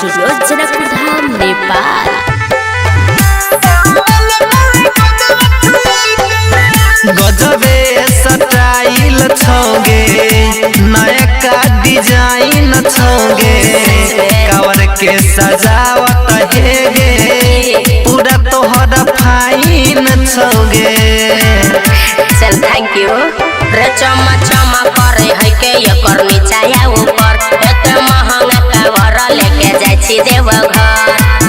Studio Janakpur Dham Nepal. गजबे style छोगे नया design छोगे cover के सजावट हेगे पूरा तोहरा फाइन छोगे। चल थैंक यू रे चमा चमा करे है के एकर नीचा या ऊपर एते महंगा कवर लेके जाय छी देवघर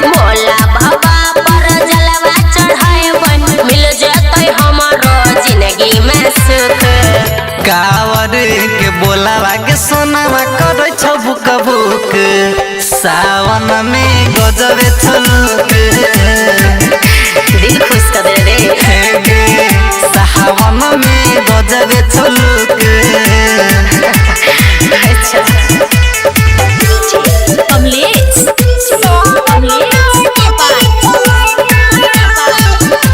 भोला बाबा पर जलवा चढ़ाए मिल जतै हमरो जिंदगी में सुख। कावर के बोलावा के सोनावा करे छ बुक बुक सावन में गजबे छलुक दिल खुश कर दे रे सावन में गजबे छलुक। अच्छा कमलेश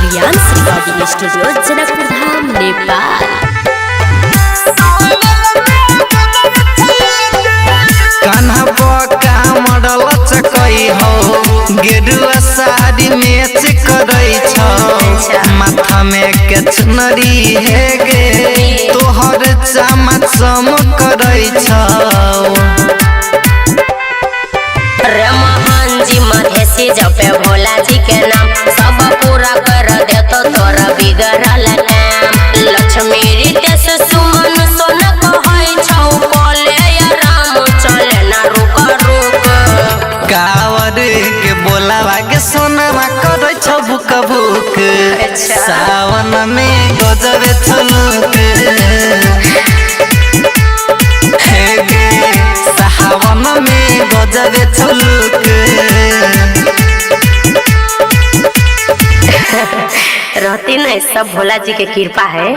रियांस रिकॉर्डिंग स्टूडियो जनकपुर धाम नेपाल। कान्हा पका मॉडल चकई हो गेरुआ साड़ी मैच करई छ माथा में के चुनरी है गे तोहर चामा चमक करई छ। रे मोहन जी मधेसी जपे भोला जी के नाम सब पूरा कर दे तो तोरा बिगड़ल काम। लक्ष्मी रितेश सुमन सोना कहै छौ बोले या राम चले ना रुक रुक। कावर के बोलावा के सोनावा करे छ बुक बुक सावन में गजबे छलुक सावन में गजबे छलुक। रहती नहीं सब भोला जी के कृपा है।